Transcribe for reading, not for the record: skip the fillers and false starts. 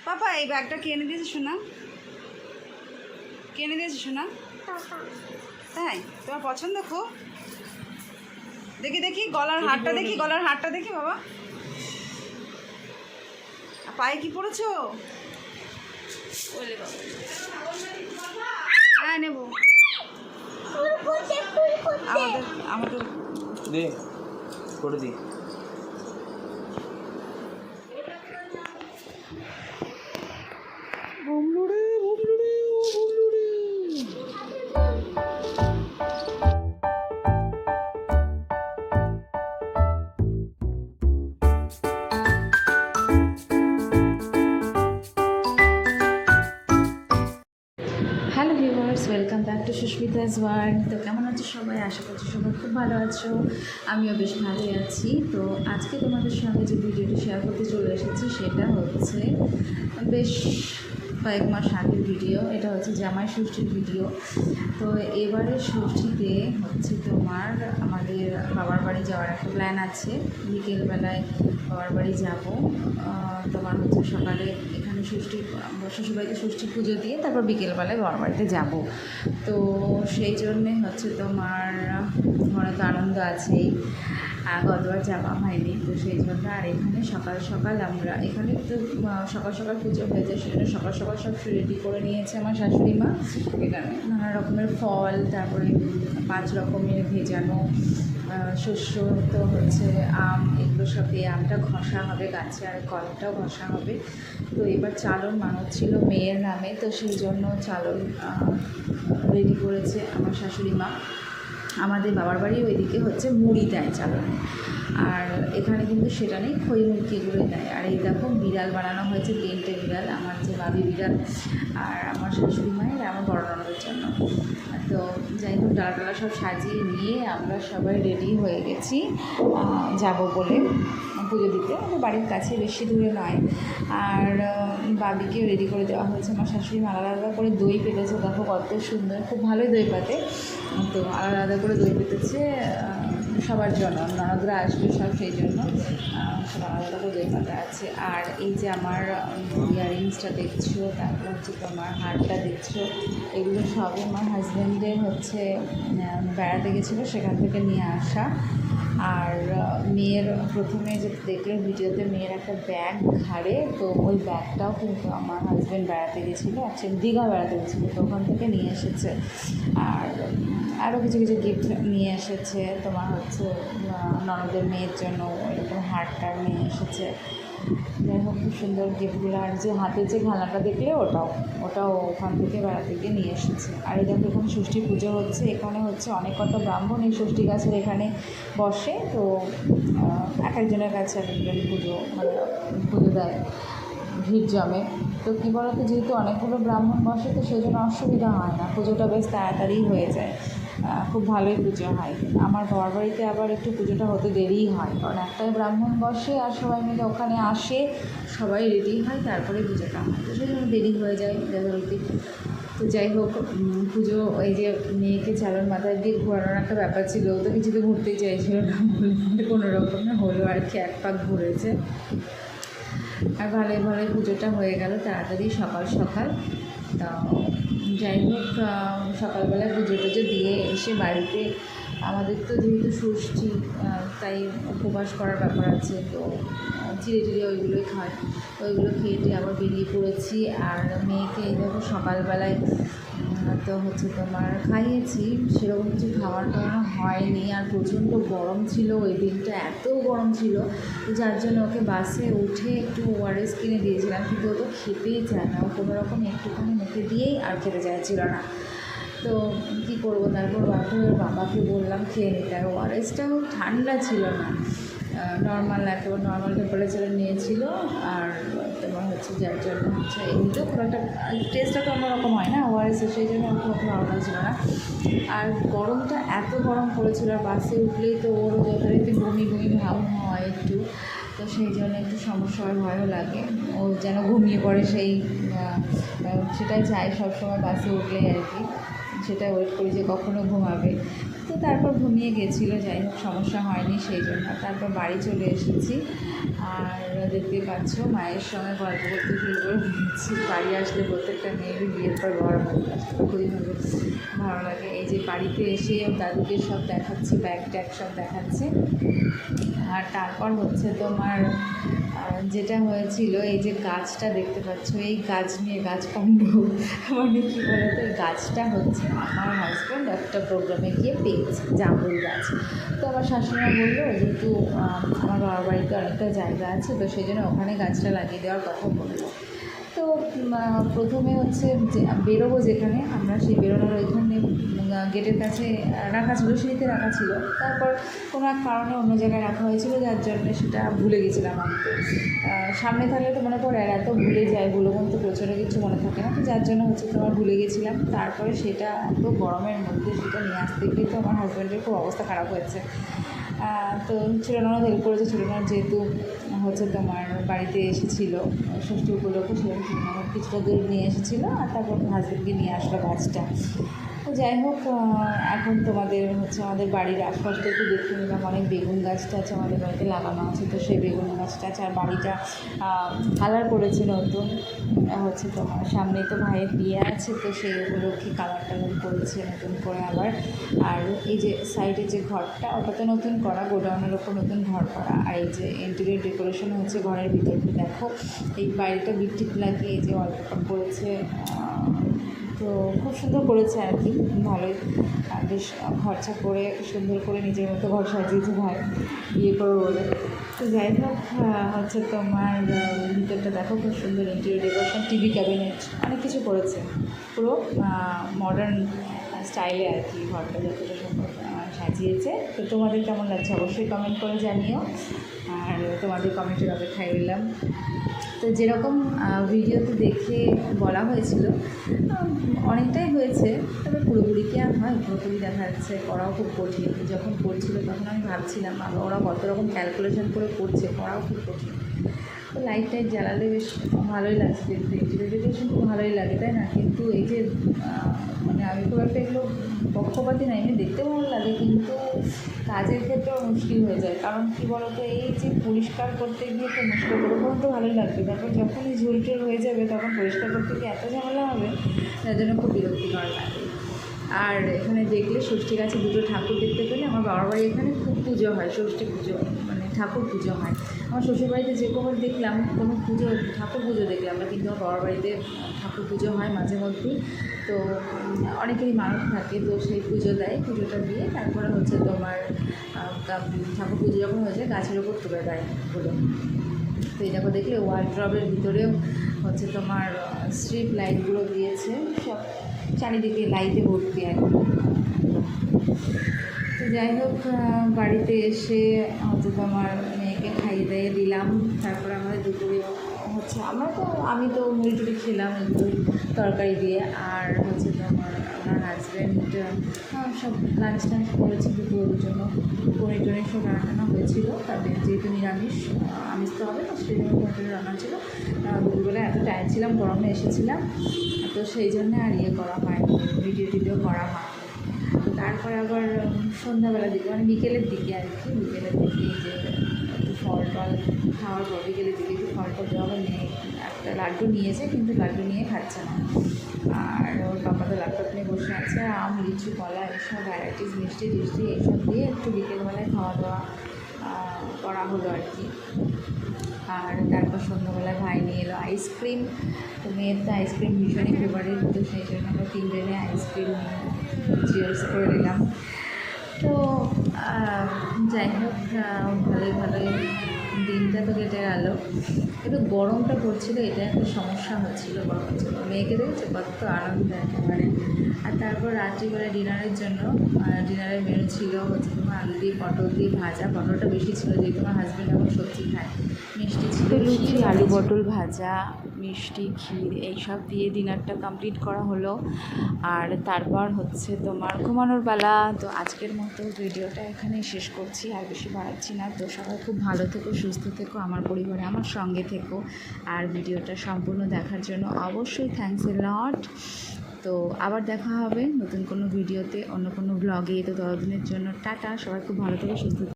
পাপা এই ব্যাগটা কে এনে দিয়েছে শোনা? কে এনে দিয়েছে শোনা? তাই তোমার পছন্দ খুব? দেখি দেখি গলার হারটা দেখি, গলার হারটা দেখি বাবা। পায়ে কি পড়েছো? হ্যাঁ নেবো। আমাদের আমাদের দে করে দি। Hello viewers, welcome back to Susmita's world. তো কেমন আছো সবাই? আশা করছি সবাই খুব ভালো আছো, আমিও বেশ ভালোই আছি। তো আজকে তোমাদের সঙ্গে যে ভিডিওটি শেয়ার করতে চলে এসেছি সেটা হচ্ছে বেশ কয়েক মাস আগের ভিডিও। এটা হচ্ছে জামাই ষষ্ঠীর ভিডিও। তো এবারে ষষ্ঠীতে হচ্ছে তোমার আমাদের বাবার বাড়ি যাওয়ার একটা প্ল্যান আছে। বিকেলবেলায় বাবার বাড়ি যাব। তোমার হচ্ছে সকালে এখানে শ্বশুরবাড়িতে ষষ্ঠী পুজো দিয়ে তারপর বিকেলবেলায় বাবার বাড়িতে যাব। তো সেই জন্যে হচ্ছে তোমার মনে তো আনন্দ আছেই, গতবার যাওয়া হয়নি। তো সেই জন্য আর এখানে সকাল সকাল আমরা এখানে তো সকাল সকাল পুজো হয়ে যায়, সেজন্য সকাল সকাল সব রেডি করে নিয়েছে আমার শাশুড়ি মা। এখানে নানা রকমের ফল, তারপরে 5 রকমের ভেজানো শস্য, তো হচ্ছে আম, এগুলো সব দিয়ে আমটা ঘষা হবে গাছে, আর কলাটাও ঘষা হবে। তো এবার চালন মানত ছিল মেয়ের নামে, তো সেই জন্য চালন রেডি করেছে আমার শাশুড়ি মা। আমাদের বাবার বাড়ি ওইদিকে হচ্ছে মুড়ি দেয় চালনে, আর এখানে কিন্তু সেটা নেই, খই মুরগি এগুলোই দেয়। আর এই দেখো বিড়াল বানানো হয়েছে, 3টে বিড়াল, আমার যে বাবি বিড়াল আর আমার শাশুড়ি মায়ের, আমার বড় ননদের জন্য। তো যাই হোক ডালা সব সাজিয়ে নিয়ে আমরা সবাই রেডি হয়ে গেছি যাব বলে পুজো দিতে। আমাদের বাড়ির কাছে, বেশি দূরে নয়। আর বাবিকে রেডি করে দেওয়া হয়েছে। আমার শাশুড়ি আলাদা আলাদা করে দই পেতেছে, দেখো কত সুন্দর, খুব ভালোই দই পাতে। তো আলাদা আলাদা করে দই পেতেছে সবার জন্য, ননদরা আসবে সব, সেই জন্য সব আলাদা আলাদা করে দই পাতা আছে। আর এই যে আমার ইয়াররিংসটা দেখছো, তারপর হচ্ছে তোমার হারটা দেখছো, এগুলো সবই আমার হাজব্যান্ডের হচ্ছে বেড়াতে গেছিলো, সেখান থেকে নিয়ে আসা। আর মেয়ের প্রথমে যে দেখলে ভিডিওতে মেয়ের একটা ব্যাগ ঘাড়ে, তো ওই ব্যাগটাও কিন্তু আমার হাজব্যান্ড বেড়াতে গেছিলো, অ্যাকচুয়ালি দীঘা বেড়াতে গেছিলো, তো ওখান থেকে নিয়ে এসেছে। আর আরও কিছু কিছু গিফট নিয়ে এসেছে, তোমার হচ্ছে ননদের মেয়ের জন্য এরকম হারটা নিয়ে এসেছে। যাই হোক খুব সুন্দর গিফটগুলো। আর যে হাতে যে ঘালাটা দেখলে ওটাও ওখান থেকে বেড়াতে গিয়ে নিয়ে এসেছে। আর এই দেখো এখানে ষষ্ঠী পুজো হচ্ছে, এখানে হচ্ছে অনেক কটা ব্রাহ্মণ এই ষষ্ঠী গাছের এখানে বসে। তো এক একজনের কাছে এক একজন পুজো দেয়, ভিড় জমে। তো কী বলতো, যেহেতু অনেকগুলো ব্রাহ্মণ বসে, তো সেই জন্য অসুবিধা হয় না, পুজোটা বেশ তাড়াতাড়ি হয়ে যায়, খুব ভালোই পুজো হয়। আমার বাবার বাড়িতে আবার একটু পুজোটা হতে দেরিই হয়, কারণ একটাই ব্রাহ্মণ বসে আর সবাই মিলে ওখানে আসে, সবাই রেডি হয়, তারপরে পুজোটা হয়, তো সেই জন্য দেরি হয়ে যায় যথারীতি। তো যাই হোক পুজো, ওই যে মেয়েকে চালন মাথায় দিয়ে ঘোরানোর একটা ব্যাপার ছিল, ও তো কিছুতে ঘুরতেই চাইছিল না, কোনো রকমে হলো আর কি, 1 পাক ঘুরেছে। আর ভালোই ভালোই পুজোটা হয়ে গেল তাড়াতাড়ি সকাল সকাল। তা যাই হোক সকালবেলায় পুজো টুজো দিয়ে এসে বাড়িতে, আমাদের তো যেহেতু ষষ্ঠী, তাই উপবাস করার ব্যাপার আছে, তো চিড়ে টিড়ে ওইগুলোই খায়, ওইগুলো খেয়ে আবার বেরিয়ে পড়েছি। আর মেয়েকে এই দেখো সকালবেলায় তো হচ্ছে তোমার খাইয়েছি, সেরকম কিছু খাবার টাওয়ানো হয়নি। আর প্রচণ্ড গরম ছিল ওই দিনটা, এত গরম ছিল, যার জন্য ওকে বাসে উঠে একটু ওআরএস কিনে দিয়েছিলাম, কিন্তু ও তো খেতেই চায় না, ও কোনো রকম একটুখানি মুখে দিয়েই আর খেতে চাইছিল না। তো কী করবো, তারপর বাবাকে বললাম খেয়ে নিতে। আর ওআরএসটাও ঠান্ডা ছিল না, নর্মাল একেবারে নর্মাল টেম্পারেচারে নিয়েছিল। আর তোমার হচ্ছে যার জন্য হচ্ছে এমনিতেও খুব একটা টেস্টটা তো অন্যরকম হয় না ওআরএস, সেই জন্য খুব ভালো লাগছিল না। আর গরমটা এত গরম পড়েছিল, আর বাসে উঠলেই তো ওরও যথারীতি বমি ভাব হয় একটু, তো সেই জন্য একটু সমস্যার ভয়ও লাগে, ও যেন ঘুমিয়ে পড়ে, সেটাই চাই সবসময় বাসে উঠলেই আর কি, সেটা ওয়েট করি যে কখনো ঘুমাবে। তো তারপর ঘুমিয়ে গেছিলো, যাই হোক সমস্যা হয়নি সেই জন্য। তারপর বাড়ি চলে এসেছি, আর দেখতে পাচ্ছ মায়ের সঙ্গে গল্প করতে শুরু করে দিয়েছি। বাড়ি আসলে প্রত্যেকটা মেয়েরই বিয়ের পর গরম আসলে খুবই ভালো লাগে। এই যে বাড়িতে এসে দাদুকে সব দেখাচ্ছি, ব্যাগ ট্যাগ সব দেখাচ্ছি। আর তারপর হচ্ছে তোমার যেটা হয়েছিল, এই যে গাছটা দেখতে পাচ্ছ, এই গাছ নিয়ে গাছকাণ্ড মানে কী বলতো, এই গাছটা হচ্ছে আমার হাজব্যান্ড একটা প্রোগ্রামে গিয়ে পেয়েছে, জামরুল গাছ। তো আমার শাশুড়িমা বললো যেহেতু আমার বাবার বাড়িতে অনেকটা জায়গা আছে, তো সেই জন্য ওখানে গাছটা লাগিয়ে দেওয়ার কথা বললো। তো প্রথমে হচ্ছে যে বেরোবো যেখানে আমরা, সেই বেরোনোর ওইখানে গেটের কাছে রাখা ছিল, সিঁড়িতে রাখা ছিল। তারপর কোনো এক কারণে অন্য জায়গায় রাখা হয়েছিল, যার জন্য সেটা ভুলে গেছিলাম আনতে। সামনে থাকলে তো মনে পড়ে, আর এত ভুলে যায়, ভুলবন তো প্রচুর কিছু মনে থাকে না, তো যার জন্য হচ্ছে তোমার ভুলে গেছিলাম। তারপরে সেটা এত গরমের মধ্যে সেটা নিয়ে আসতে গিয়ে তো আমার হাজব্যান্ডের খুব অবস্থা খারাপ হয়েছে। তো ছোটো ননদ হেল্প করেছে, ছোটো ননদ যেহেতু হচ্ছে তোমার বাড়িতে এসেছিলো ষষ্ঠী উপলক্ষে, সেরকম ছোটো ননদ কিছুটা দূর নিয়ে এসেছিলো, আর তারপর হাজব্যান্ডকে নিয়ে আসলো গাছটা। তো যাই হোক, এখন তোমাদের হচ্ছে আমাদের বাড়ির আশপাশটা একটু দেখে নিলাম। অনেক বেগুন গাছটা আছে আমাদের বাড়িতে লাগানো আছে, তো সেই বেগুন গাছটা আছে। আর বাড়িটা কালার করেছে নতুন, হচ্ছে তোমার সামনেই তো ভাইয়ের বিয়ে আছে, তো সেইগুলোকে কালার টালার করেছে নতুন করে আবার। আর এই যে সাইডে যে ঘরটা, ওটা তো নতুন করা, গোডাউনের ওপর নতুন ঘর করা। আর এই যে ইন্টেরিয়র ডেকোরেশন হচ্ছে ঘরের ভিতরটা, দেখো এই বাইরেটা বিকটিক লাগিয়ে এই যে ওয়ালপেপার করেছে, তো খুব সুন্দর করেছে আর কি, ভালোই বেশ খরচা করে সুন্দর করে নিজের মতো ঘর সাজিয়েছে ভাই বিয়ে করবো বলে। তো যাই হোক, হচ্ছে তোমার ভিতরটা দেখো খুব সুন্দর ইন্টেরিয়র ডেকোরেশন, টিভি ক্যাবিনেট অনেক কিছু করেছে, পুরো মডার্ন স্টাইলে আর কি ঘরটা যতটা সম্ভব সাজিয়েছে। তো তোমাদের কেমন লাগছে অবশ্যই কমেন্ট করে জানিও, আর তোমাদের কমেন্টের অপেক্ষায় রইলাম। তো যেরকম ভিডিওতে দেখে বলা হয়েছিল অনেকটাই হয়েছে, তবে পুরোপুরি কি আর হয়, পুরোপুরি দেখা যাচ্ছে করাও খুব কঠিন। যখন করছিল তখন আমি ভাবছিলাম ওরা কত রকম ক্যালকুলেশন করে করছে, করাও খুব কঠিন। তো লাইট টাইট জ্বালালে বেশ ভালোই লাগছে দেখতে, ইন্টেরিয়র খুব ভালোই লাগে, তাই না? কিন্তু এই যে মানে আমি খুব একটা এগুলো পক্ষপাতি না, এমনি দেখতে ভালো লাগে, কিন্তু কাজের ক্ষেত্রেও মুশকিল হয়ে যায়। কারণ কী বলতো, এই যে পরিষ্কার করতে গিয়ে তো মুশকিল, ওরকম তো ভালোই লাগবে, তারপর যখনই ঝুলটুল হয়ে যাবে তখন পরিষ্কার করতে গিয়ে এত ঝামেলা হবে, তার জন্য খুব বিরক্তিকর লাগে। আর এখানে দেখলে ষষ্ঠী গাছে দুটো ঠাকুর দেখতে পেলে, আমার বাবার বাড়ি এখানে খুব পুজো হয়, ষষ্ঠী পুজো মানে ঠাকুর পুজো হয়। আমার শ্বশুরবাড়িতে যে কবার দেখলাম কোনো পুজো, ঠাকুর পুজো দেখলাম না, কিন্তু আমার বাবার বাড়িতে ঠাকুর পুজো হয় মাঝে মধ্যেই। তো অনেকেরই মানত থাকে, তো সেই পুজো দেয়, পুজোটা দিয়ে তারপরে হচ্ছে তোমার ঠাকুর পুজো যখন হয়ে যায় গাছের ওপর তুলে দেয় বলে। তো এই দেখো দেখলে ওয়ার্ড্রবের ভিতরেও হচ্ছে তোমার স্ট্রিট লাইটগুলো দিয়েছে, সব চারিদিকে লাইটে ভর্তি আর কি। তো যাই হোক, বাড়িতে এসে হচ্ছে তোমার মেয়েকে খাইয়ে দাইয়ে দিলাম। তারপরে আমাদের দুপুরে হচ্ছে আমি তো মুড়ি টুড়ি খেলাম এগুলো তরকারি দিয়ে। আর হচ্ছে তোমার আমার হাজব্যান্ড সব লাঞ্চ টাঞ্চ করেছে দুপুরের জন্য, পনির টনির সব রান্না হয়েছিল তাদের, যেহেতু নিরামিষ আমিষ তো হবে না, সেই জন্য পনির টনির রান্না ছিল। দুপুরবেলা এত টায়ার্ড ছিলাম, গরমে এসেছিলাম, তো সেই জন্য আর করা হয়নি, ভিডিও করা হয়। তারপরে আবার সন্ধ্যাবেলার দিকে মানে বিকেলের দিকে আর কি, বিকেলের দিকে যে একটু ফল টল খাওয়ার পর বিকেলের দিকে একটু ফল টল দেওয়া নিয়ে একটা লাড্ডু নিয়েছে, কিন্তু লাড্ডু নিয়ে খাচ্ছে না। আর ওর বাবা তো ল্যাপটপ নিয়ে বসে আছে, আম লিচু কলা এসব ভ্যারাইটিস মিষ্টি টিষ্টি এইসব দিয়ে একটু বিকেলবেলায় খাওয়া দাওয়া করা হলো আর কি। আর তারপর সন্ধ্যাবেলায় ভাই নিয়ে এলো আইসক্রিম, তো মেয়ের তো আইসক্রিম ভীষণই ফেভারিট, তো সেই জন্য আমরা তিনজনে আইসক্রিম চিয়ার্স করে নিলাম। তো যাই হোক, ভালোই দিনটা তো কেটে গেল। একটু গরমটা পড়ছিল, এটা একটা সমস্যা হচ্ছিল গরমের জন্য। মেয়েকে দেখেছে কত আনন্দ একেবারে। আর তারপর রাত্রিবেলা ডিনারের জন্য ডিনারের মেনু ছিল হচ্ছে তোমার আলু দিয়ে পটল দিয়ে ভাজা, পটলটা বেশি ছিল যেহেতু তোমার হাজব্যান্ড এখন সবজি খায়। মিষ্টি ছিল, লুচি, আলু পটল ভাজা, মিষ্টি, ক্ষীর এইসব দিয়ে ডিনারটা কমপ্লিট করা হলো। আর তারপর হচ্ছে তোমার ঘুমানোর বেলা। তো আজকের মতো ভিডিওটা এখানেই শেষ করছি, আর বেশি বাড়াচ্ছি না। তো সবাই খুব ভালো থেকো, সুস্থ থেকো, আমার পরিবারে আমার সঙ্গে থেকো। আর ভিডিওটা সম্পূর্ণ দেখার জন্য অবশ্যই থ্যাঙ্কস এ লট। তো আবার দেখা হবে নতুন কোনো ভিডিওতে, অন্য কোনো ব্লগে। তো ততদিনের জন্য টাটা, সবাই খুব ভালো থেকো, সুস্থ থেকো।